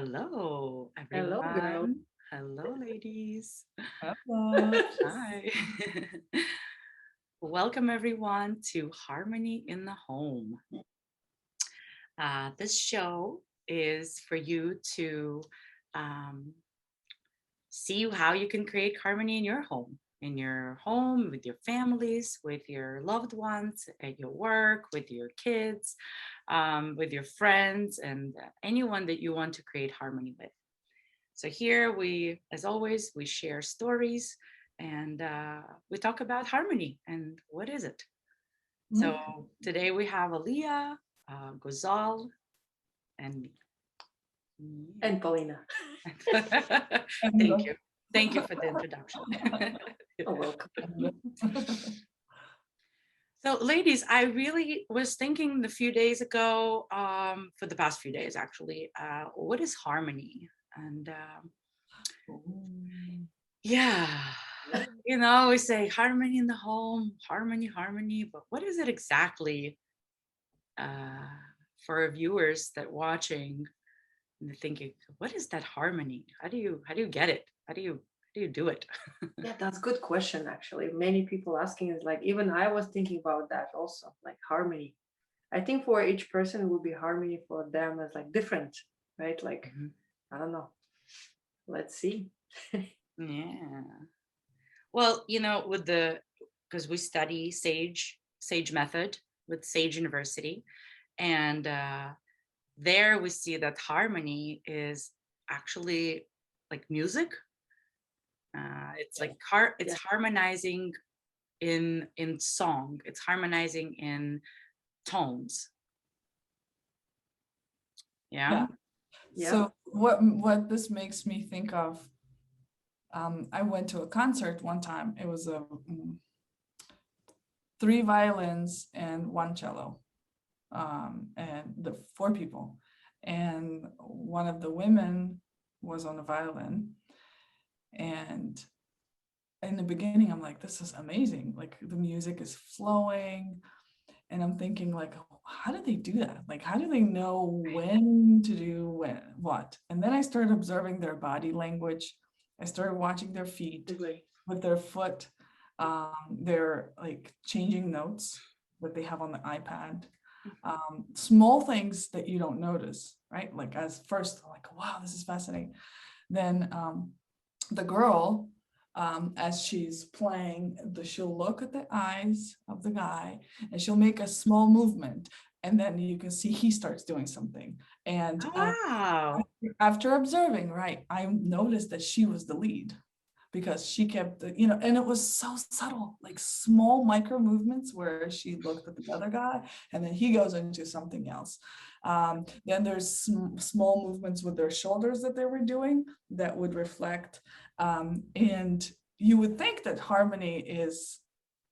Hello, Hello, girl. everyone. Hello, ladies. Hello. Hi. Welcome, everyone, to Harmony in the Home. This show is for you to um, see how you can create harmony in your home, with your families, with your loved ones, at your work, with your kids, with your friends, and anyone that you want to create harmony with. So here as always, we share stories and we talk about harmony and what is it. So Mm. today we have Aliyah, Gozal, and me. And Paulina. Thank you. Thank you for the introduction. Oh, welcome. So, ladies, I really was thinking a few days ago, for the past few days actually, what is harmony? And yeah, we say harmony in the home, harmony, harmony, but what is it exactly uh, for our viewers that watching and they're thinking, what is that harmony? How do you get it? How do you do it? Yeah, that's a good question, actually. Many people asking is like, even I was thinking about that also, like harmony. I think for each person would be harmony for them as like different, right? Like, Mhm. I don't know. Let's see. Yeah. Well, with because we study Sage method with Sage University, and there we see that harmony is actually like music. It's like it's Yeah. harmonizing in song. It's harmonizing in tones. Yeah. Yeah. Yeah. So what this makes me think of, I went to a concert one time. It was three violins and one cello, and the four people, and one of the women was on the violin, and in the beginning I'm like, this is amazing. Like the music is flowing, and I'm thinking like, how do they do that? Like, how do they know when to do what? And then I started observing their body language. I started watching their feet Agree. with their foot. They're like changing notes that they have on the iPad. Small things that you don't notice, right? Like as first, like, wow, this is fascinating. Then the girl, as she's playing, she'll look at the eyes of the guy and she'll make a small movement. And then you can see he starts doing something. And Oh, wow. after observing, right, I noticed that she was the lead because she kept, and it was so subtle, like small micro movements where she looked at the other guy and then he goes into something else. Then there's small movements with their shoulders that they were doing that would reflect. And you would think that harmony is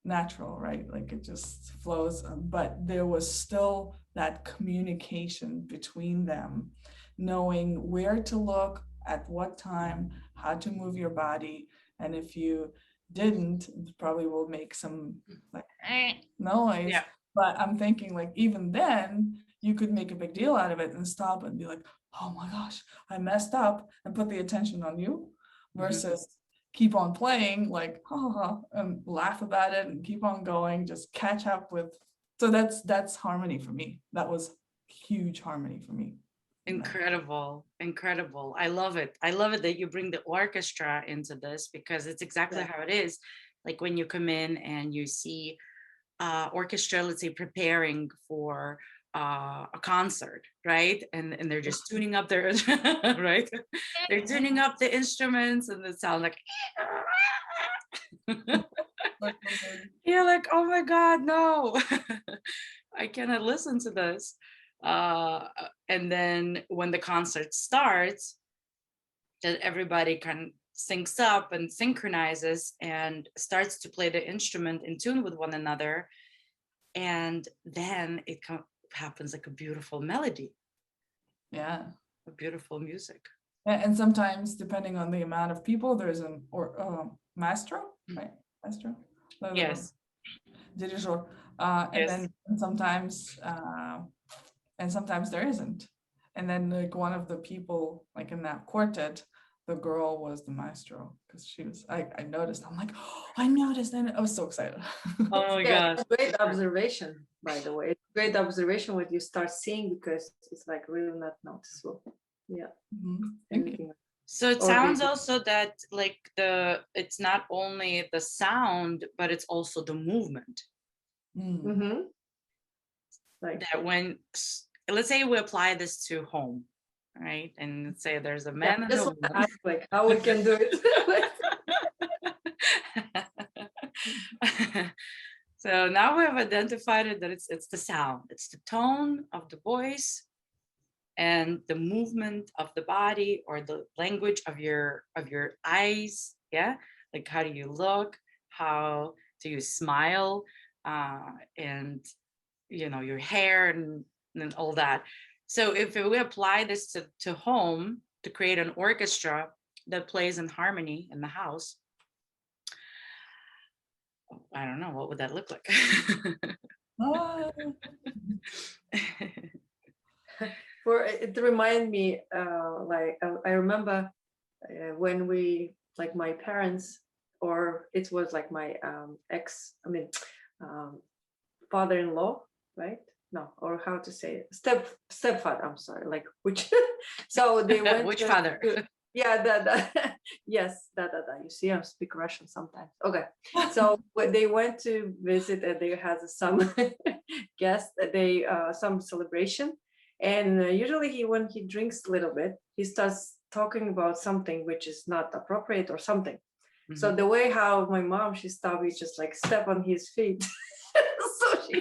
natural, right? Like it just flows, but there was still that communication between them, knowing where to look, at what time, how to move your body. And if you didn't, it probably will make some like noise. Yeah. But I'm thinking like even then, you could make a big deal out of it and stop and be like, oh my gosh, I messed up, and put the attention on you Mhm. versus keep on playing, like, ha ha ha, and laugh about it and keep on going, just catch up with. So that's harmony for me. That was huge harmony for me. Incredible, incredible. I love it. I love it that you bring the orchestra into this because it's exactly Yeah. how it is. Like when you come in and you see orchestra, let's say, preparing for a concert, right? And they're just tuning up their right. They're tuning up the instruments and the sound like you're like, oh my god, no. I cannot listen to this. And then when the concert starts, that everybody can syncs up and synchronizes and starts to play the instrument in tune with one another, and then happens like a beautiful melody, Yeah. a beautiful music. And sometimes depending on the amount of people, there's an or maestro, right? Maestro, the little Yes, dirigeant, and yes. then sometimes and sometimes there isn't. And then like one of the people like in that quartet, the girl was the maestro because she was, I noticed, I'm like, oh, I noticed, and I was so excited. Oh my Yeah, gosh. it's a great observation, by the way. It's great observation what you start seeing because it's like really not noticeable. Yeah. Mhm. Thank you. Anything. So it Or sounds the- also that like it's not only the sound, but it's also the movement. Mm. Mhm. Like, That when, let's say we apply this to home, right? And let's say there's a yeah, man and just a want to woman. ask like how we can do it. So now we have identified it that it's the sound, it's the tone of the voice and the movement of the body or the language of your eyes. Yeah, like how do you look, how do you smile, and your hair and all that. So if we apply this to home to create an orchestra that plays in harmony in the house, I don't know, what would that look like? Ah, For it remind me, like I remember when we like my parents, or it was like my um, father-in-law, right? No, or how to say it? Stepfather. I'm sorry, like which. So they went. Which father? Yeah, yes, You see, I speak Russian sometimes. Okay, so when they went to visit, and they had some guests, they some celebration, and usually when he drinks a little bit, he starts talking about something which is not appropriate or something. So Mhm. the way how my mom, she stopped me, just like step on his feet. So he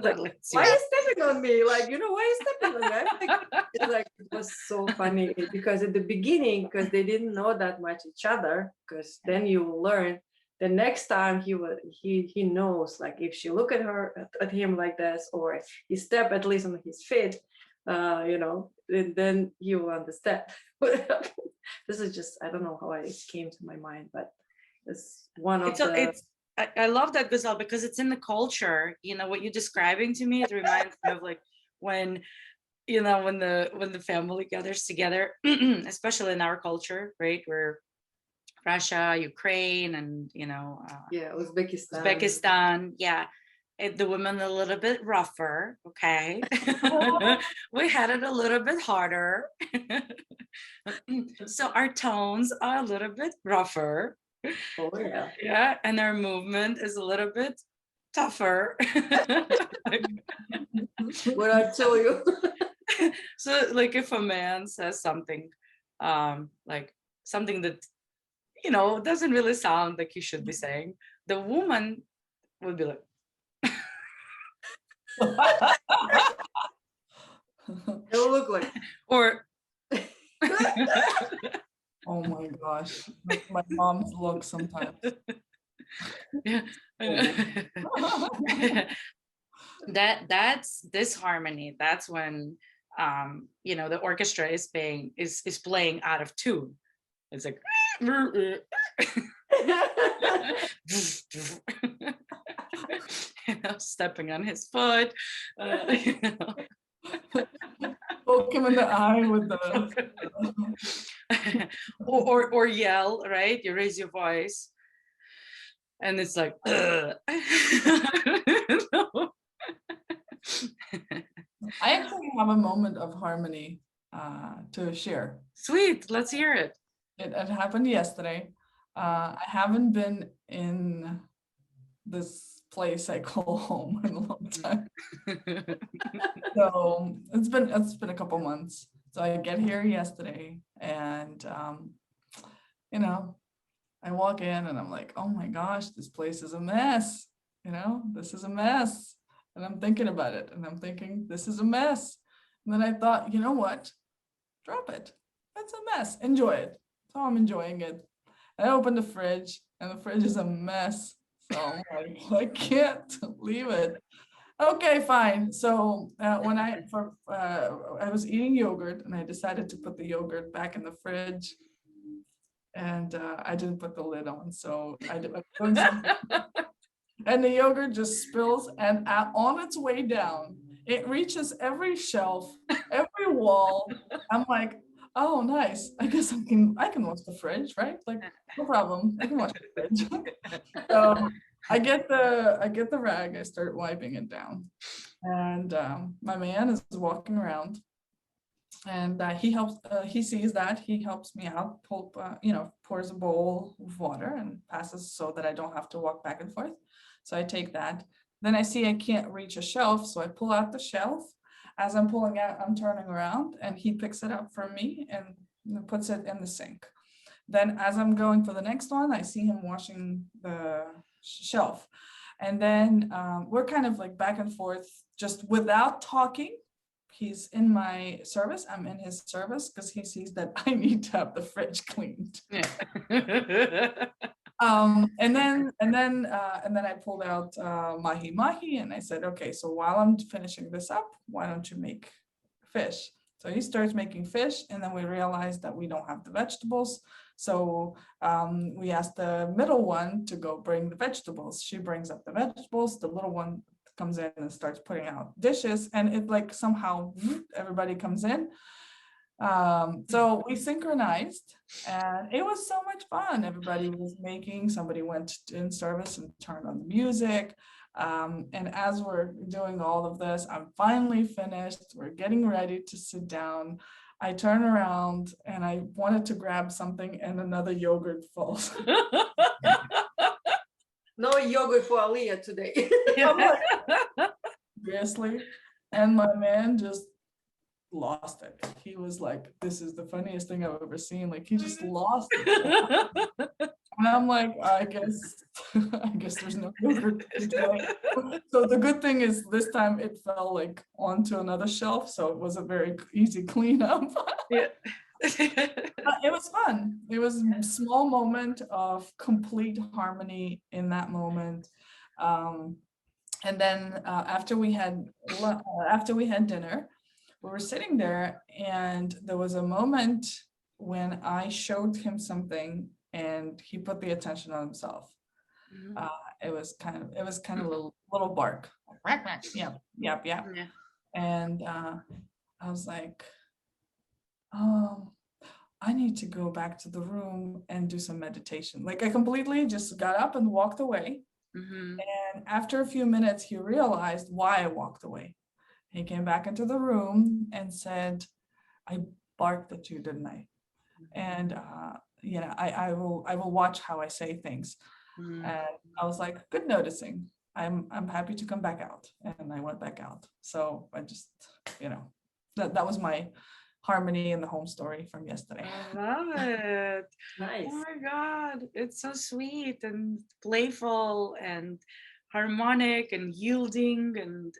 like, Let's why see. are you stepping on me? Like, why are you stepping on me? I'm like, it's like, it was so funny because at the beginning, because they didn't know that much each other, because then you will learn the next time he knows, like if she look at him like this, or he step at least on his feet, then he will understand what happened. This is just, I don't know how it came to my mind, but it's one of It's I love that, Gazelle, because it's in the culture. What you're describing to me, it reminds me of like when when the family gathers together, especially in our culture, right? Where Russia, Ukraine, and yeah, Uzbekistan. Uzbekistan, yeah. The women a little bit rougher, okay. We had it a little bit harder. So our tones are a little bit rougher. Oh yeah. Yeah, and our movement is a little bit tougher. What I tell you. So like if a man says something, like something that doesn't really sound like he should be saying, the woman would be like, It will look like. or oh my gosh, that's my mom's look sometimes. yeah. That's disharmony. That's when the orchestra is playing out of tune. It's like stepping on his foot. Poke him in the eye with the. or yell, right? You raise your voice, and it's like. I actually have a moment of harmony to share. Sweet, let's hear it. It happened yesterday. I haven't been in this place I call home in a long time. So it's been a couple months. So I get here yesterday, and I walk in and I'm like, oh my gosh, this place is a mess. This is a mess. And I'm thinking about it, and I'm thinking, this is a mess. And then I thought, you know what? Drop it. It's a mess. Enjoy it. So I'm enjoying it. I open the fridge, and the fridge is a mess. So I'm like, I can't leave it. Okay, fine. So when I was eating yogurt, and I decided to put the yogurt back in the fridge, and I didn't put the lid on. So I did. And the yogurt just spills, and on its way down, It reaches every shelf, every wall. I'm like, oh, nice. I guess I can wash the fridge, right? Like, no problem. I can wash the fridge. So I get the rag, I start wiping it down. And my man is walking around, and he sees that, he helps me out, pours a bowl of water and passes so that I don't have to walk back and forth. So I take that. Then I see I can't reach a shelf, so I pull out the shelf. As I'm pulling out, I'm turning around and he picks it up for me and puts it in the sink. Then as I'm going for the next one, I see him washing the shelf. And then we're kind of like back and forth, just without talking. He's in my service, I'm in his service, because he sees that I need to have the fridge cleaned. Yeah. And then I pulled out mahi mahi, and I said, okay, so while I'm finishing this up, why don't you make fish? So he starts making fish, and then we realized that we don't have the vegetables. So we asked the middle one to go bring the vegetables. She brings up the vegetables. The little one comes in and starts putting out dishes, and it like somehow everybody comes in. So we synchronized, and it was so much fun. Everybody was making, somebody went in service and turned on the music. And as we're doing all of this, I'm finally finished. We're getting ready to sit down. I turn around and I wanted to grab something, and another yogurt falls. No yogurt for Aliyah today. I'm like, seriously? And my man just lost it. He was like, this is the funniest thing I've ever seen. Like, he just lost it. And I'm like, I guess there's no yogurt today. So the good thing is this time it fell like onto another shelf, so it was a very easy cleanup. Yeah. It was fun. It was a small moment of complete harmony in that moment. And then after we had dinner, we were sitting there, and there was a moment when I showed him something, and he put the attention on himself. Mhm. It was kind of a little bark. Yep. Yeah. And I was like, oh, I need to go back to the room and do some meditation. Like, I completely just got up and walked away. Mhm. And after a few minutes, he realized why I walked away. He came back into the room and said, I barked at you, didn't I? And I will watch how I say things. Mhm. And I was like, good noticing. I'm happy to come back out. And I went back out. So I just, that was my harmony in the home story from yesterday. I love it. Nice. Oh my God, it's so sweet and playful and harmonic and yielding, and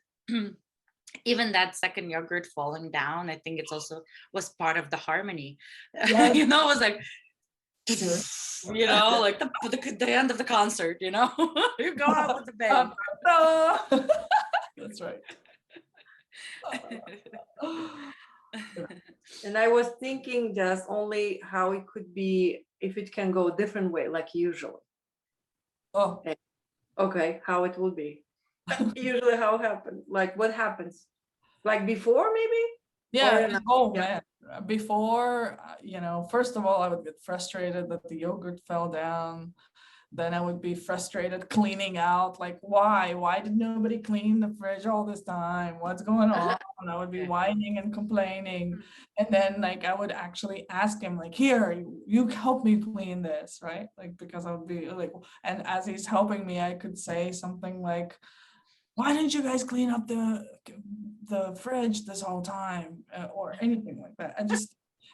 even that second yogurt falling down, I think it's also was part of the harmony. Yes. It was like, Sure. like the end of the concert, you go out with the bang. That's right. And I was thinking just only how it could be if it can go a different way, like usually. Oh, Okay, how it will be. Usually how it happens, like what happens? Like before maybe? yeah. yeah. Oh, Yeah. man. Before, first of all, I would get frustrated that the yogurt fell down. Then I would be frustrated cleaning out, like, why did nobody clean the fridge all this time? What's going on? And I would be Yeah. whining and complaining. And then like I would actually ask him, like, here, you help me clean this, right? Like, because I would be like, and as he's helping me, I could say something like, why didn't you guys clean up the fridge this whole time? Or anything like that.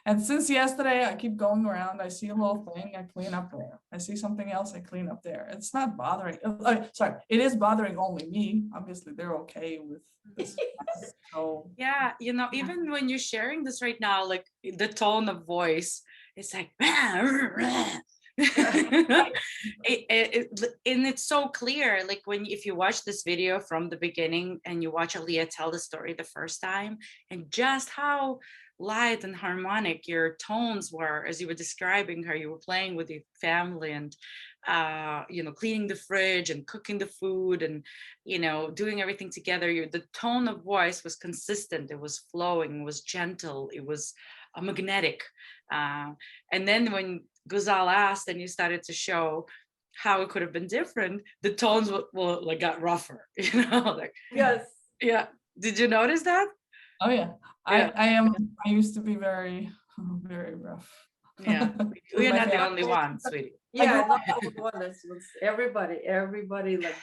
And since yesterday, I keep going around. I see a little thing, I clean up there. I see something else, I clean up there. It's not bothering. Sorry, it is bothering only me. Obviously, they're okay with this. So Yeah, even when you're sharing this right now, like the tone of voice, it's like, and it's so clear. Like if you watch this video from the beginning and you watch Aliyah tell the story the first time, and just how light and harmonic your tones were, as you were describing how you were playing with your family and cleaning the fridge and cooking the food and doing everything together. The tone of voice was consistent, it was flowing, it was gentle, it was magnetic. And then when Guzal asked and you started to show how it could have been different, the tones like got rougher, like Yes. yeah. Did you notice that? Oh yeah. Yeah. I used to be very, very rough. Yeah. with We're my not the family. only one, sweetie. Yeah, not the only one. This was everybody like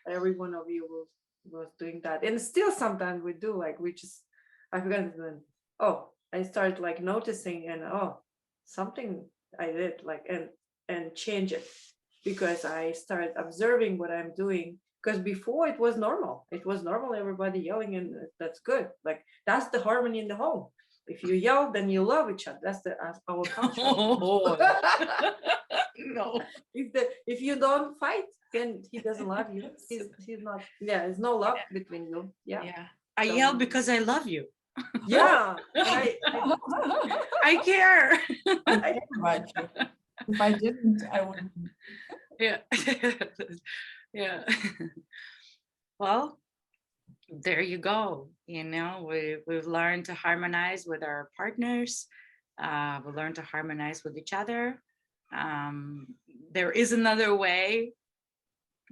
every one of you was doing that. And still sometimes we do, like we just, I forgot when, oh, I started like noticing and something I did like and change it because I started observing what I'm doing. Because before it was normal. It was normal, everybody yelling, and that's good. Like that's the harmony in the home. If you yell, then you love each other. That's our culture. Oh, no. If you don't fight, then he doesn't love you. He's not. Yeah, there's no love between you. Yeah. Yeah. I So- yell because I love you. Yeah. I care. I care about you. If I didn't, I wouldn't. Yeah. Yeah. Well, there you go. We've learned to harmonize with our partners. We learned to harmonize with each other. There is another way,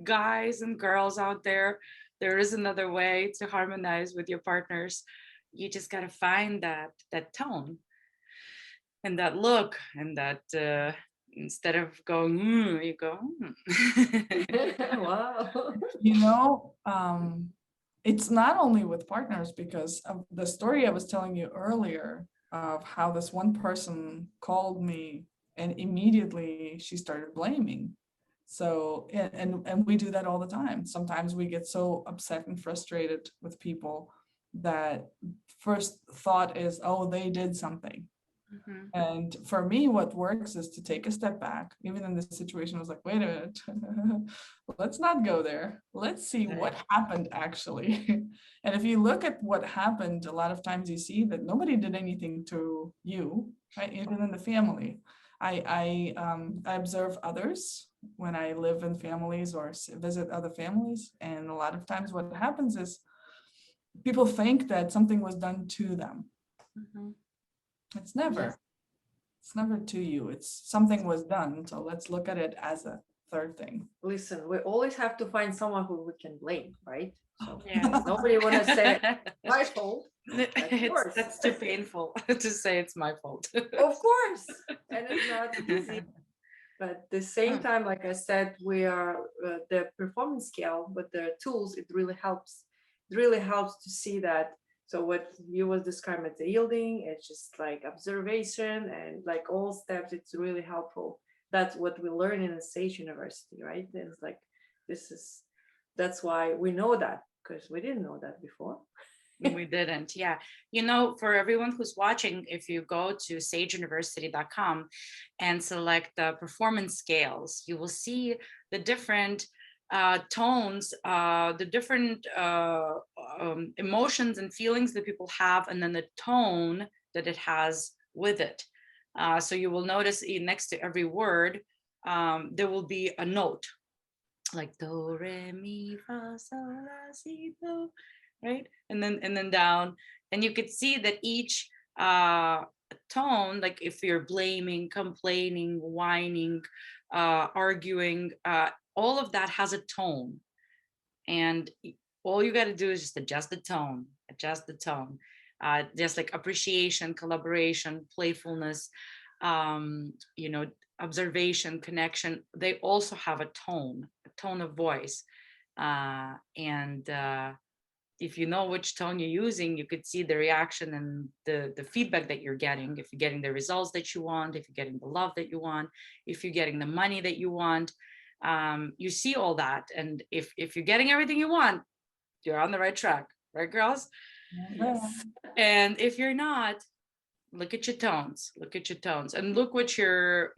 guys and girls out there. There is another way to harmonize with your partners. You just got to find that tone and that look and that instead of going, you go, Wow. It's not only with partners, because of the story I was telling you earlier of how this one person called me and immediately she started blaming. So, and we do that all the time. Sometimes we get so upset and frustrated with people that first thought is, oh, they did something. Mhm. And for me, what works is to take a step back. Even in this situation, I was like, wait a minute, let's not go there. Let's see what happened actually. And if you look at what happened, a lot of times you see that nobody did anything to you, right? Even in the family. I observe others when I live in families or visit other families. And a lot of times what happens is people think that something was done to them. Mhm. It's never to you. It's something was done. So let's look at it as a third thing. Listen, we always have to find someone who we can blame, right? So Yeah. nobody want to say my fault. course. That's too painful to say it's my fault. Of course, and it's not easy. But at the same time, like I said, we are the performance scale with the tools. It really helps. It really helps to see that. So what you was describing as the yielding, it's just like observation and like all steps. It's really helpful. That's what we learn in a Sage University, right? And it's like that's why we know that, because we didn't know that before. We didn't. Yeah. For everyone who's watching, if you go to sageuniversity.com and select the performance scales, you will see the different tones, the different emotions and feelings that people have, and then the tone that it has with it. So you will notice next to every word, there will be a note like do, re, mi, fa, sol, la, si, do, right? And then down, and you could see that each tone, like if you're blaming, complaining, whining, arguing, all of that has a tone. And all you got to do is just adjust the tone. Just like appreciation, collaboration, playfulness, observation, connection. They also have a tone of voice. And if you know which tone you're using, you could see the reaction and the feedback that you're getting. If you're getting the results that you want, if you're getting the love that you want, if you're getting the money that you want, you see all that. And if you're getting everything you want, you're on the right track, right, girls? Yes. And if you're not, look at your tones, and look what your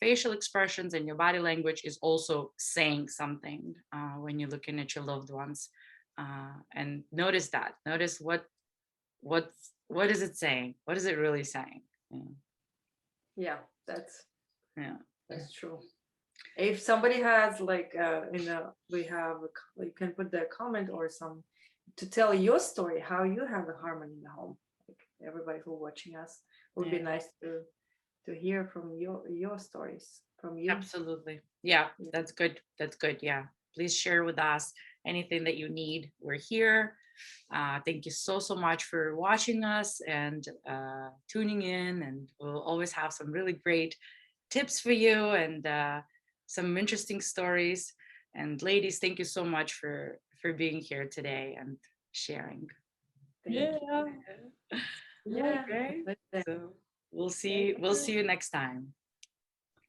facial expressions and your body language is also saying something when you're looking at your loved ones. And notice what what is it saying? What is it really saying? Yeah. Yeah, that's Yeah. that's true. If somebody has like we have you can put the comment or some to tell your story, how you have a harmony in the home. Like everybody who watching us would be Yeah. nice to hear from your stories from you. Absolutely. Yeah, Yeah. that's good. That's good. Yeah. Please share with us anything that you need. We're here. Thank you so much for watching us and tuning in. And we'll always have some really great tips for you and some interesting stories. And ladies, thank you so much for being here today and sharing. Thank Yeah. you. Yeah. Okay. Listen, So we'll thank see you. you next time.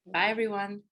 Bye everyone.